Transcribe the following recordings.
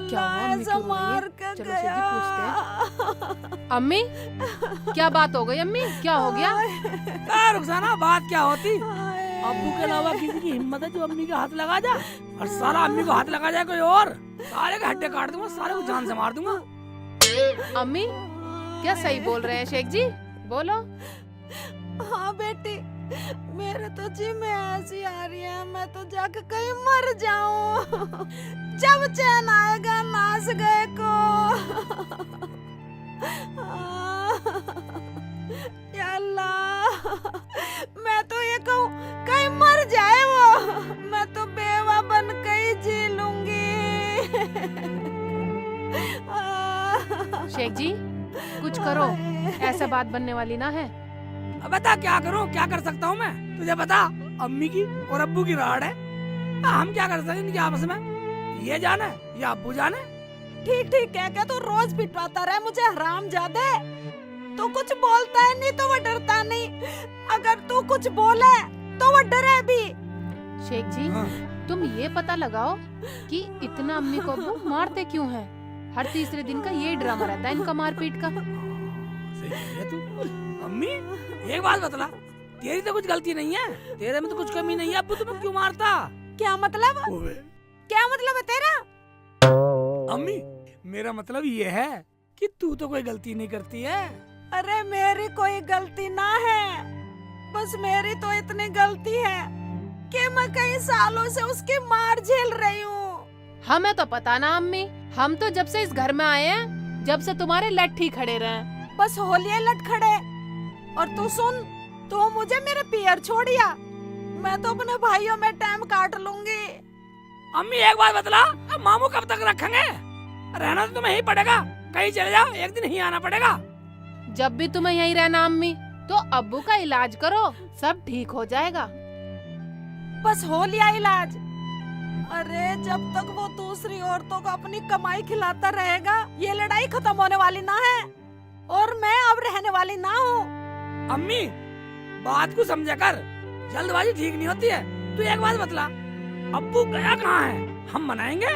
अल्लाह ऐसा मार कर चलो गया। सेठ जी पूछते हैं। अम्मी क्या बात हो गई? अम्मी क्या हो गया? रुखसाना बात क्या होती? अब्बू के अलावा किसी की हिम्मत है जो अम्मी के हाथ लगा जा? और सारा अम्मी को हाथ लगा जाए कोई और, सारे के हड्डे काट दूंगा, सारे को जान से मार दूंगा। अम्मी क्या सही बोल रहे हैं शेख जी? बोलो। हाँ बेटी, मेरे तो जी में ऐसी आ रही है, मैं तो जाके कहीं मर जाऊं। जब चैन आएगा नाच गए को। या अल्लाह, मैं तो ये कहूँ कहीं मर जाए वो, मैं तो बेवा बन के ही जी लूंगी। शेख जी कुछ करो, ऐसा बात बनने वाली ना है। अब बता क्या करूं, क्या कर सकता हूं मैं? तुझे बता, अम्मी की और अब्बू की राड़ है, हम क्या कर सकते हैं इनकी आपस में? ये जाने या अब्बू जाने। ठीक ठीक कह के तो रोज पिटवाता रहे मुझे, हरामजादे। तू कुछ बोलता है नहीं तो वो डरता नहीं, अगर तू कुछ बोले तो वो डरे भी। शेख जी हाँ। तुम ये पता लगाओ कि इतना अम्मी को अब्बू मारते क्यों हैं। हर तीसरे दिन का ये ड्रामा रहता है इनका मारपीट का। सही कह रही है तू। अम्मी एक बात बतला, तेरी तो कुछ गलती नहीं है, तेरे में तो कुछ कमी नहीं है, अब्बू तुम्हें क्यों मारता? क्या मतलब? क्या मतलब है तेरा? अम्मी मेरा मतलब ये है कि तू तो कोई गलती नहीं करती है। अरे मेरी कोई गलती ना है, बस मेरी तो इतनी गलती है कि मैं कई सालों से उसकी मार झेल रही हूँ। हमें तो पता ना अम्मी, हम तो जब से इस घर में आए हैं, जब से तुम्हारे लट्ठी खड़े रहे। बस होलिया लट खड़े। और तू सुन, तू मुझे मेरे पियर छोड़िया, मैं तो अपने भाइयों में टाइम काट लूंगी। अम्मी एक बात बतला, अब मामू कब तक रखेंगे? रहना तो तुम्हें ही पड़ेगा, कहीं चले जाओ, एक दिन ही आना पड़ेगा। जब भी तुम्हें यहीं रहना अम्मी, तो अब्बू का इलाज करो, सब ठीक हो जाएगा। बस हो लिया इलाज। अरे जब तक वो दूसरी औरतों को अपनी कमाई खिलाता रहेगा, ये लड़ाई खत्म होने वाली ना है, और मैं अब रहने वाली ना हूँ। अम्मी बात को समझा कर, जल्दबाजी ठीक नहीं होती है। तू एक बात बतला, अब्बू गया कहाँ है? हम मनाएंगे।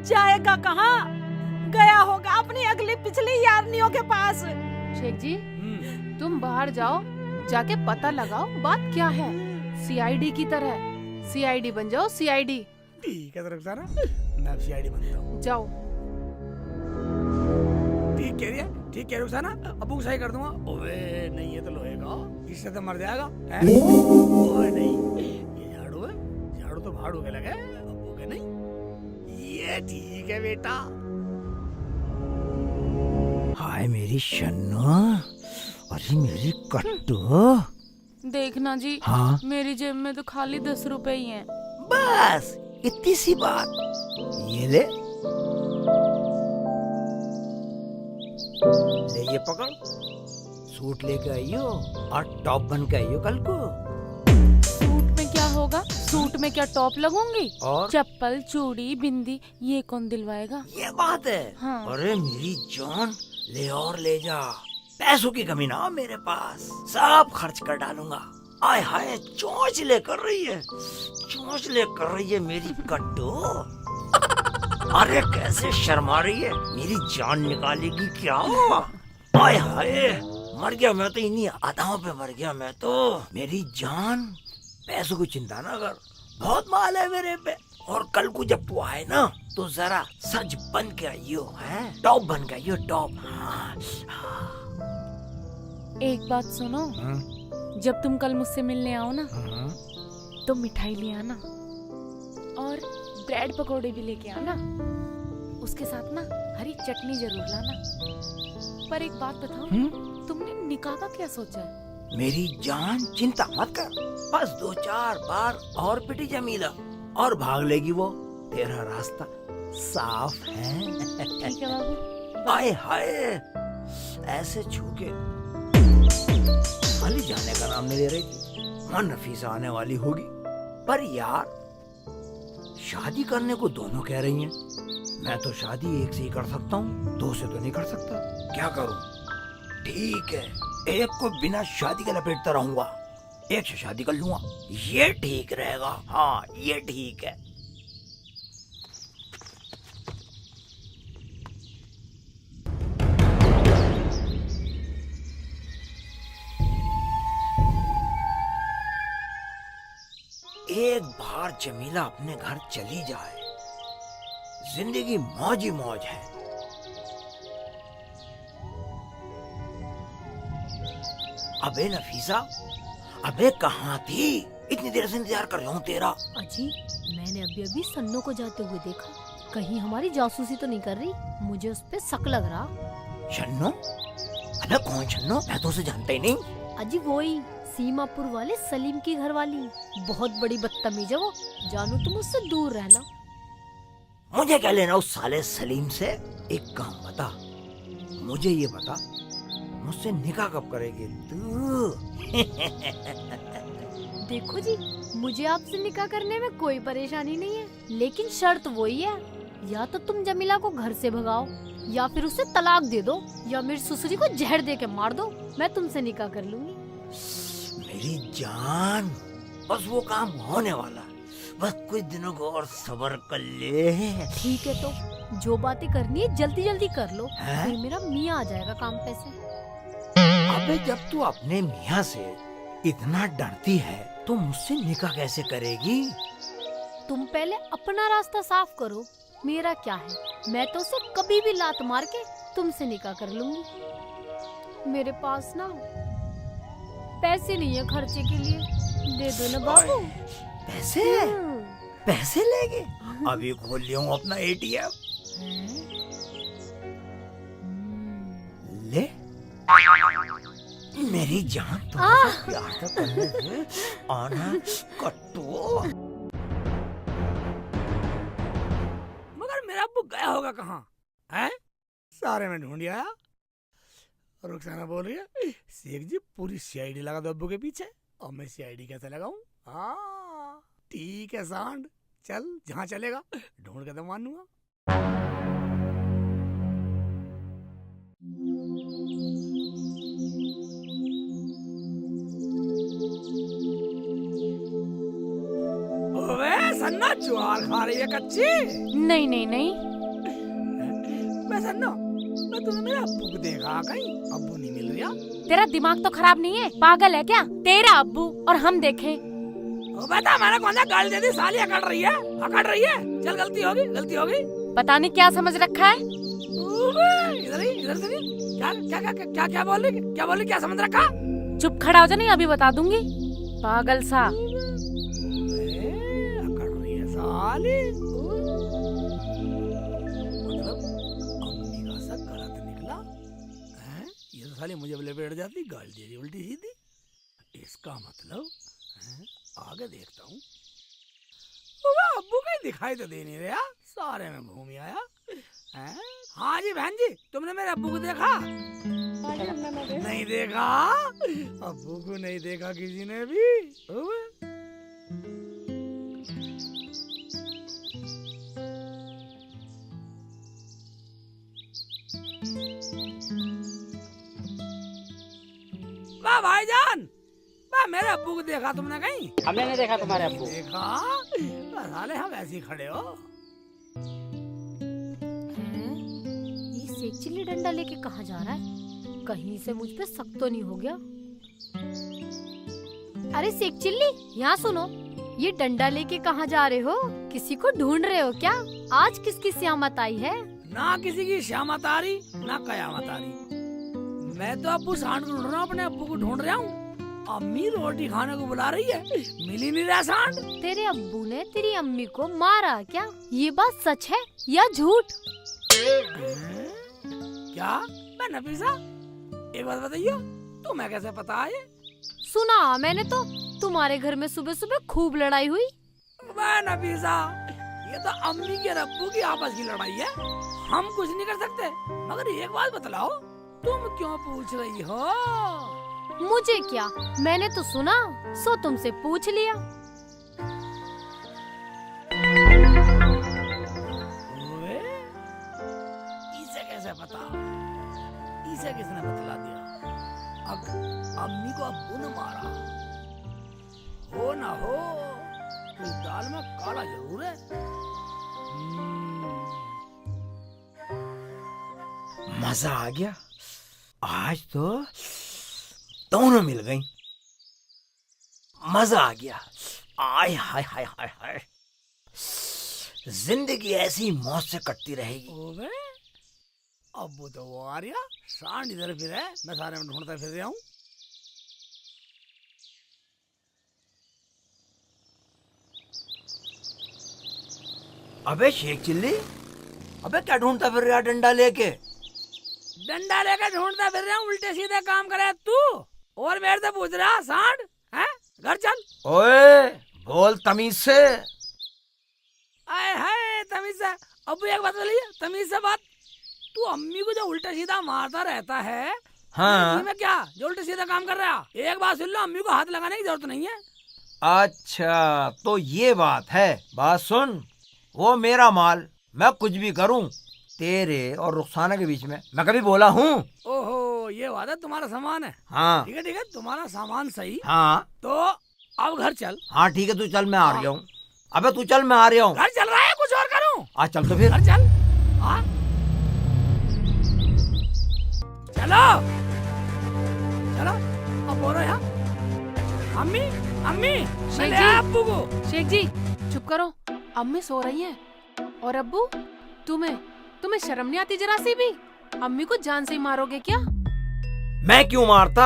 जाएगा कहाँ? गया होगा अपनी अगली पिछली यारनियों के पास। शेख जी तुम बाहर जाओ, जाके पता लगाओ बात क्या है। सीआईडी की तरह सीआईडी बन जाओ, सीआईडी। ठीक है रुखसाना, मैं सीआईडी बनता हूँ। जाओ। ठीक कह रही है, ठीक कह रुखसाना, अब्बू को सही कर दूंगा। ओए नहीं, ये तो लोहे का, इससे तो मर जाएगा। ओए नहीं, ये झाड़ू है, झाड़ू तो भाड़ू के लगे, अब्बू के नहीं। ये ठीक है बेटा। हाय मेरी शन्नो, अरे मेरी कट्टू। देखना जी, हाँ मेरी जेब में तो खाली 10 रुपए ही हैं। बस इतनी सी बात। ये ले ये पकड़, सूट लेके आइयो और टॉप बन के आइयो कल को। सूट में क्या होगा? सूट में क्या टॉप लगूंगी? और चप्पल, चूड़ी, बिंदी ये कौन दिलवाएगा? ये बात है। हाँ। अरे मेरी जान, ले और ले जा, पैसों की कमी ना मेरे पास, सब खर्च कर डालूंगा। आय हाय चोंचले कर रही है, चोंचले कर रही है मेरी कट्टू। अरे कैसे शर्मा रही है, मेरी जान निकालेगी क्या? आय हाय मर गया मैं तो, इन्हीं अदाओं पे मर गया मैं तो। मेरी जान पैसों की चिंता ना कर, बहुत माल है मेरे पे। और कल को जब तू आए ना, तो जरा सज बन के आइयो, है टॉप बन के आइयो, टॉप। हाँ। एक बात सुनो, जब तुम कल मुझसे मिलने आओ ना, तो मिठाई ले आना और ब्रेड पकोड़े भी लेके आना। उसके साथ ना हरी चटनी जरूर लाना। पर एक बात बताओ, तुमने निकाह का क्या सोचा है? मेरी जान चिंता मत कर, बस 2-4 बार और पिटी जमीला और भाग लेगी वो, तेरा रास्ता साफ है। ठीक है बाबू। हाय हाय ऐसे छू के खाली जाने का नाम नहीं ले रही थी, मन नफीसा आने वाली होगी। पर यार शादी करने को दोनों कह रही हैं, मैं तो शादी एक से ही कर सकता हूँ, 2 से तो नहीं कर सकता। क्या करूँ? ठीक है, एक को बिना शादी के लपेटता रहूंगा, एक से शादी कर लूंगा, ये ठीक रहेगा। हाँ ये ठीक है। एक बार जमीला अपने घर चली जाए, जिंदगी मौज ही मौज है। अबे नफीसा, अबे कहाँ थी? इतनी देर से इंतजार कर रहा हूँ तेरा। अजी, मैंने अभी अभी सन्नो को जाते हुए देखा। कहीं हमारी जासूसी तो नहीं कर रही? मुझे उस पे शक लग रहा। शन्नो? अबे कौन शन्नो? मैं तो उसे जानता ही नहीं। अजी वही सीमापुर वाले सलीम की घरवाली। बहुत बड़ी बदतमीज है वो। जानू तुम उससे दूर रहना। मुझे क्या लेना उस साले सलीम से? एक काम बता, मुझे ये बता, मुझसे निकाह कब करेगी तू? देखो जी, मुझे आपसे निकाह करने में कोई परेशानी नहीं है, लेकिन शर्त वही है, या तो तुम जमीला को घर से भगाओ, या फिर उसे तलाक दे दो, या मेरी ससुरी को जहर दे के मार दो। मैं तुमसे निकाह कर लूंगी। मेरी जान, बस वो काम होने वाला है। बस कुछ दिनों को और सब्र कर ले। ठीक है, तो जो बातें करनी है जल्दी जल्दी कर लो, हैं? फिर मेरा मियाँ आ जाएगा काम पे से। अबे जब तू अपने मियाँ से इतना डरती है तो मुझसे निकाह कैसे करेगी? तुम पहले अपना रास्ता साफ करो। मेरा क्या है, मैं तो उसे कभी भी लात मार के तुमसे निकाह कर लूंगी। मेरे पास ना पैसे नहीं है खर्चे के लिए, दे दो ना बाबू। पैसे? पैसे लेंगे? अभी खोल लिया हूँ अपना ATM। ले मेरी जान, तो प्यार तो करने दे। आना कट्टू। मगर मेरा अब्बू गया होगा कहाँ? हैं? सारे में ढूंढ आया। रुखसाना बोल रही है, शेख जी पूरी CID लगा दो अब्बू के पीछे। और मैं CID कैसे लगाऊं? हाँ ठीक है सांड, चल जहाँ चलेगा ढूंढ के तो मानूंगा। ओए सन्ना, ज्वार खा रही है कच्ची? नहीं नहीं नहीं, मैं सन्ना, मैं तूने मेरे अब्बू को देखा कहीं? अब्बू नहीं मिल रहा। तेरा दिमाग तो खराब नहीं है? पागल है क्या? तेरा अब्बू और हम देखे। ओ बता, मैंने कौन सा गाली दे दी? साली अकड़ रही है, अकड़ रही है। चल गलती होगी, गलती होगी। पता नहीं क्या समझ रखा है। इधर ही, इधर से नहीं। क्या क्या क्या क्या क्या बोल रही? क्या बोल रही? क्या समझ रखा? चुप खड़ा हो जा, नहीं अभी बता दूंगी। पागल सा। अकड़ रही है साली। मतलब अम्मी का सा गलत निकला है? ये तो साली मुझे बोले बैठ जाती, गाली दे दी उल्टी सीधी। इसका मतलब है? आगे देखता हूँ। अब्बू कहीं दिखाई तो दे नहीं रहा, सारे में घूम ही आया है। हाँ जी बहन जी, तुमने मेरे अब्बू को देखा? नहीं देखा? अब्बू को नहीं देखा किसी ने भी? वाह भाईजान, वाह मेरे अब्बू को देखा तुमने कहीं? हमने नहीं देखा तुम्हारे अब्बू। देखा? साले हम ऐसे ही खड़े हो। ये शेख चिल्ली डंडा लेके कहाँ जा रहा है? कहीं से मुझ पे शक तो नहीं हो गया? अरे शेख चिल्ली, यहाँ सुनो। ये डंडा लेके कहाँ जा रहे हो? किसी को ढूंढ रहे हो क्या? आज किसकी सियामत आई है? ना किसी की शामत आ रही, ना कयामत आ रही। मैं तो अब्बू सांड को ढूंढ रहा हूँ, अपने अब्बू को ढूंढ रहा हूँ। अम्मी रोटी खाने को बुला रही है, मिल ही नहीं रहा सांड। तेरे अब्बू ने तेरी अम्मी को मारा क्या? ये बात सच है या झूठ? क्या? मैं नफीसा, एक बात बताइए, तुम्हें कैसे पता है? सुना मैंने तो, तुम्हारे घर में सुबह सुबह खूब लड़ाई हुई। मैं नफीसा, ये तो अम्मी के और अब्बू की आपस की लड़ाई है, हम कुछ नहीं कर सकते। मगर एक बात बतलाओ, तुम क्यों पूछ रही हो? मुझे क्या, मैंने तो सुना, सो तुमसे पूछ लिया। ओए, इसे कैसे पता? इसे किसने बतला दिया? अब अम्मी को अब्बू ने मारा हो ना हो, तो दाल में काला जरूर है। मजा आ गया, आज तो दोनों मिल गई। मजा आ गया, आय हाय हाय हाय हाय, जिंदगी ऐसी मौत से कटती रहेगी। ओबे अब वो तो वो आ रहा, सांड इधर फिर है, मैं सारे में ढूंढता फिर रहा हूँ। अबे शेख चिल्ली, अबे क्या ढूंढता फिर रहा डंडा लेके? डंडा लेकर ढूंढता फिर रहा हूँ, उल्टे सीधे काम करे तू और मेरे से पूछ रहा सांड है? घर चल। ओए बोल तमीज से। आए हाय तमीज से। अब एक बात बोलिए, तमीज से बात। तू अम्मी को जो उल्टा सीधा मारता रहता है, हाँ में क्या जो उल्टे सीधा काम कर रहा है? एक बात सुन लो, अम्मी को हाथ लगाने की जरूरत नहीं है। अच्छा तो ये बात है। बात सुन, वो मेरा माल, मैं कुछ भी करूं तेरे और रुखसाना के बीच में मैं कभी बोला हूँ? ओहो ये बात है, तुम्हारा सामान है। हाँ ठीक है तुम्हारा सामान सही। हाँ तो अब घर चल। हाँ ठीक है, तू चल मैं आ रहा हूँ। अबे तू चल मैं आ रहा हूँ। घर चल रहा है, कुछ और करूँ? आ चल तो फिर। घर चल। हाँ चलो चलो। अब बोलो यार, अम्मी अम्मी शेख मैं ले जी। आया अब्बू को। शेख जी चुप करो, अम्मी सो रही हैं। और अब्बू तुम्हें शर्म नहीं आती जरा सी भी? अम्मी को जान से ही मारोगे क्या? मैं क्यों मारता,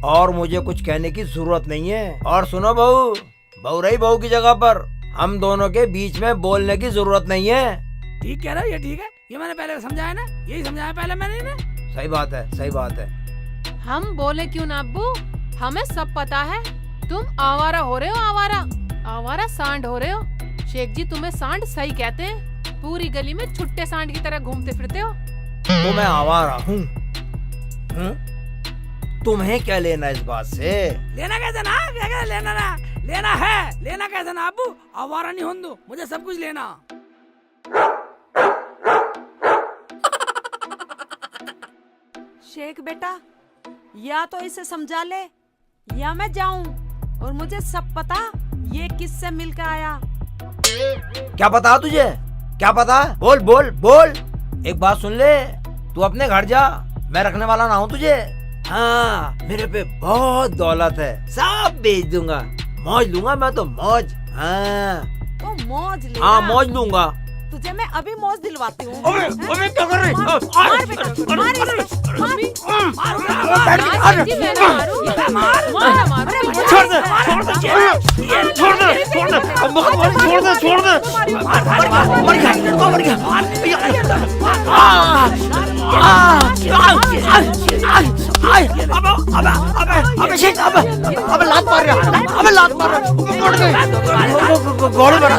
और मुझे कुछ कहने की जरूरत नहीं है। और सुनो बहू, बहू रही बहू की जगह पर, हम दोनों के बीच में बोलने की जरूरत नहीं है। ठीक कह रहा है, ये ठीक है, ये मैंने पहले समझाया ना, यही समझाया पहले मैंने इन्हें। सही बात है, सही बात है। हम बोले क्यों ना अब्बू, हमें सब पता है। तुम आवारा हो रहे हो, आवारा सांड हो रहे हो। शेख जी तुम्हें सांड सही कहते हैं, पूरी गली में छुट्टे सांड की तरह घूमते फिरते हो। तो मैं आवारा हूँ? तुम्हें क्या लेना इस बात से? लेना कैसे ना, क्या क्या लेना ना, लेना है, लेना कैसे ना अब्बू, आवारा नहीं होने दो, मुझे सब कुछ लेना। शेख बेटा, या तो इसे समझा ले या मैं जाऊं, और मुझे सब पता ये किससे मिलकर आया। क्या पता तुझे, क्या पता? बोल बोल बोल। एक बात सुन ले, तू अपने घर जा, मैं रखने वाला ना हूँ तुझे। हाँ मेरे पे बहुत दौलत है, सब बेच दूंगा, मौज लूंगा मैं तो मौज। हाँ तो मौज ले। हाँ मौज लूंगा। तुझे मैं अभी मौज दिलवाती हूँ। अबे क्या कर रही? मार बेटा, मार इसको, मार। शेख जी मैं ना मारूं। मारो। छोड़ दे, छोड़ दे, छोड़ दे, छोड़ दे, अब छोड़ दे, छोड़ दे। मर गया। अबे शेख, अबे लात मार रहा, अबे लात मार रहा, घोड़े बना।